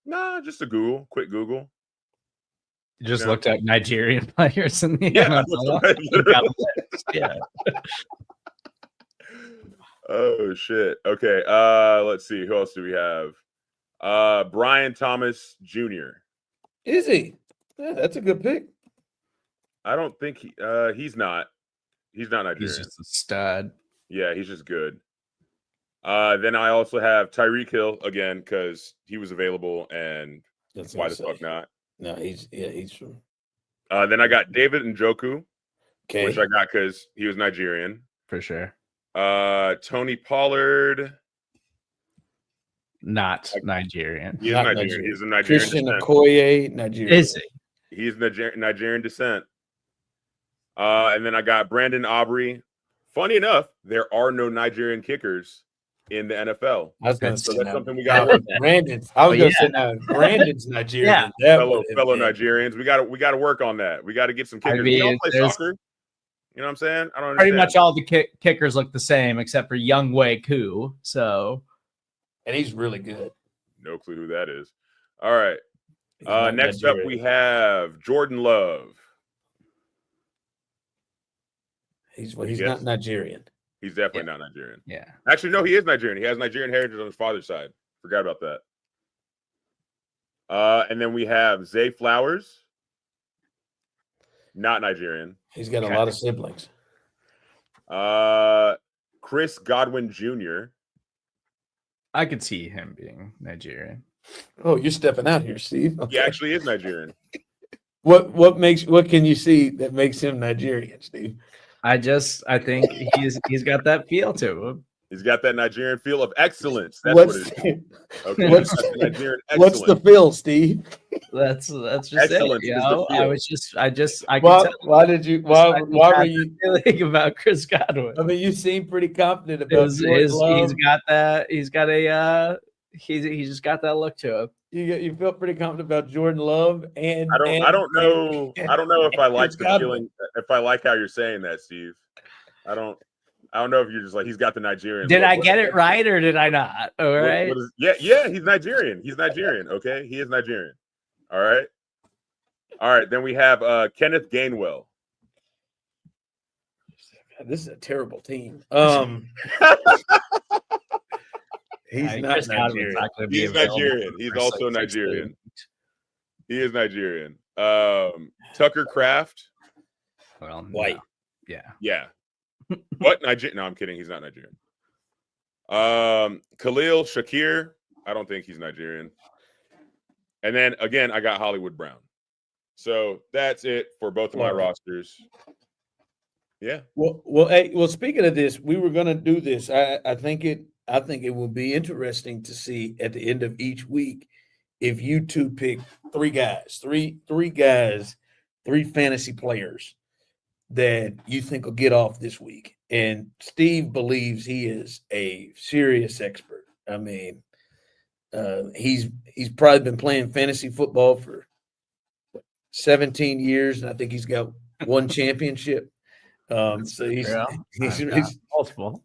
Nah, just a quick Google. You just looked at Nigerian players in the NFL. Yeah. Oh shit. Okay. Let's see. Who else do we have? Brian Thomas Jr. Is he? Yeah, that's a good pick. I don't think he's not Nigerian. He's just a stud. Yeah, he's just good. Then I also have Tyreek Hill again because he was available, and why the fuck not? No, he's from. Then I got David Njoku, okay, which I got because he was Nigerian for sure. Tony Pollard, not Nigerian. He's not Nigerian. He's a Nigerian Christian descent. Okoye, Nigerian. Is he? He's Nigerian descent. And then I got Brandon Aubrey. Funny enough, there are no Nigerian kickers in the NFL. I was going to say that's something we got. Brandon's. I was going to say now Brandon's Nigerian. Yeah. Fellow Nigerians. We got to work on that. We got to get some kickers. We don't play soccer. You know what I'm saying? I don't understand. Pretty much all the kickers look the same except for Young Wei Koo. So, and he's really good. No clue who that is. All right. Next up, we have Jordan Love. He's not Nigerian. He's definitely not Nigerian. Yeah. Actually, no, he is Nigerian. He has Nigerian heritage on his father's side. Forgot about that. And then we have Zay Flowers. Not Nigerian. He's got a lot of siblings. Chris Godwin Jr. I could see him being Nigerian. Oh, you're stepping out here, Steve. Okay. He actually is Nigerian. What can you see that makes him Nigerian, Steve? I think he's got that feel to him. He's got that Nigerian feel of excellence. That's what it is. Okay. What's the feel, Steve? That's just excellence. It, you know? I why were you feeling about Chris Godwin? I mean, you seem pretty confident about he's got that. He's got he just got that look to him. You feel pretty confident about Jordan Love, and I don't know if I like the feeling. If I like how you're saying that, Steve. I don't know if you're just like he's got the Nigerian. Did I get it right or did I not? All right. Yeah, he's Nigerian. He's Nigerian. Okay, he is Nigerian. All right. Then we have Kenneth Gainwell. This is a terrible team. He's not Nigerian. He's Nigerian. He's also Nigerian. He is Nigerian. Tucker Kraft. Well, White. no. Yeah. Yeah. What? Nigerian? No, I'm kidding. He's not Nigerian. Khalil Shakir. I don't think he's Nigerian. And then again, I got Hollywood Brown. So that's it for both of my rosters. Yeah. Well, speaking of this, we were going to do this. I think it will be interesting to see at the end of each week if you two pick three fantasy players that you think will get off this week. And Steve believes he is a serious expert. I mean, he's probably been playing fantasy football for 17 years, and I think he's got one championship. So he's multiple.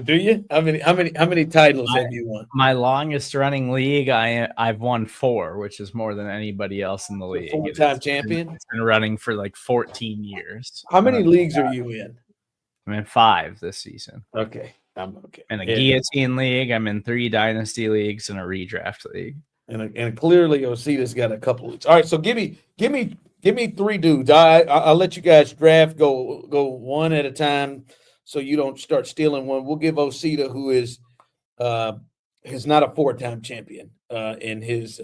Do you? How many titles have you won? My longest running league, I've won 4, which is more than anybody else in the league. 4-time champion. It's been running for like 14 years. How many leagues are you in? I'm in 5 this season. Okay, I'm okay. In a guillotine league, I'm in 3 dynasty leagues and a redraft league. And clearly, Osita's got a couple leagues. All right, so give me 3 dudes. I'll let you guys draft. Go one at a time, so you don't start stealing one. We'll give Osita, who is not a 4-time champion in his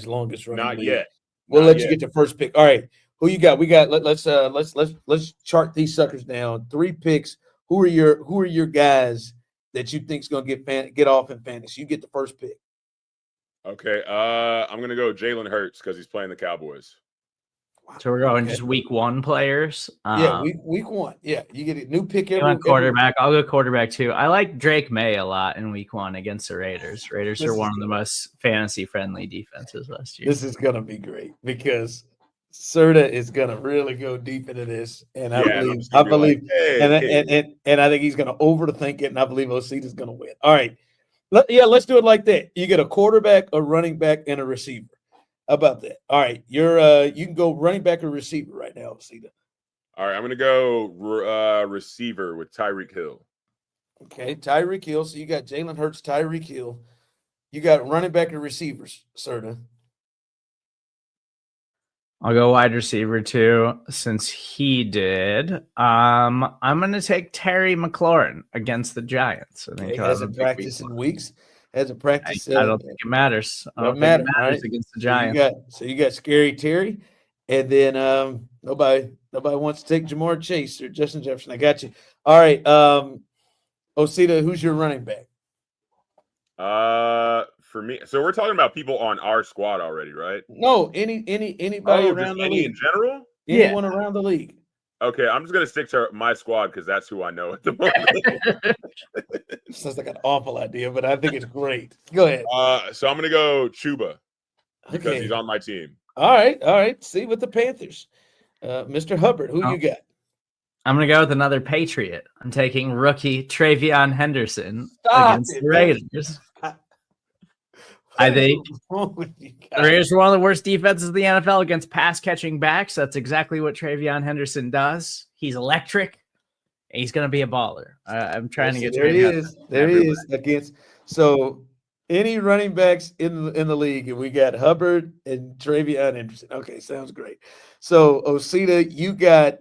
longest run. Not yet. We'll let you get the first pick. All right, who you got? We got. Let's chart these suckers down. 3 picks. Who are your guys that you think's gonna get off in fantasy? You get the first pick. Okay. I'm gonna go Jalen Hurts because he's playing the Cowboys. So we're going just week 1 players. Week 1. Yeah, you get a new pick every quarterback. I'll go quarterback too. I like Drake May a lot in week 1 against the Raiders. Raiders are one of the most fantasy friendly defenses last year. This is gonna be great because Serda is gonna really go deep into this, and I believe, and I think he's gonna overthink it, and I believe Osita's gonna win. All right, let's do it like that. You get a quarterback, a running back, and a receiver. How about that? All right, you can go running back or receiver right now, Osita. All right, I'm gonna go receiver with Tyreek Hill. Okay, Tyreek Hill. So you got Jalen Hurts, Tyreek Hill. You got running back and receivers, Serda. I'll go wide receiver too, since he did. I'm going to take Terry McLaurin against the Giants. I think hasn't practiced in weeks. Hasn't practiced. I don't think it matters. It matters right? Against the Giants. So you got Scary Terry, and then nobody wants to take Jamar Chase or Justin Jefferson. I got you. All right, Osita, who's your running back? For me, so we're talking about people on our squad already, right? No, anybody around the league in general. Anyone around the league. Okay, I'm just gonna stick to my squad because that's who I know at the moment. Sounds like an awful idea, but I think it's great. Go ahead. So I'm gonna go Chuba because he's on my team. All right. See with the Panthers, Mr. Hubbard, who you got? I'm gonna go with another Patriot. I'm taking rookie Travion Henderson against the Raiders. I think the Raiders are one of the worst defenses in the NFL against pass-catching backs. That's exactly what Travion Henderson does. He's electric. And he's going to be a baller. I'm trying to get there he is against. So any running backs in the league, and we got Hubbard and Travion Henderson. Okay, sounds great. So Osita, you got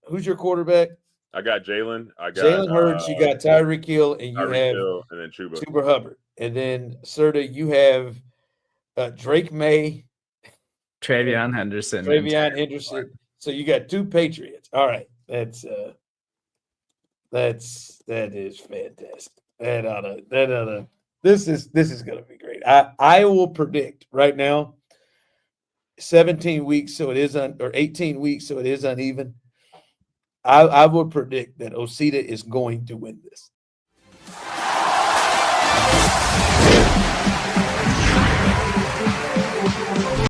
who's your quarterback? I got Jalen. I got Jalen Hurts. You got Tyreek Hill, and you have Hill, and then Chuba Hubbard, and then Serda. You have Drake May, Travion Henderson. So you got 2 Patriots. All right, that is fantastic. This is going to be great. I will predict right now. 17 weeks, so it is or 18 weeks, so it is uneven. I would predict that Osita is going to win this.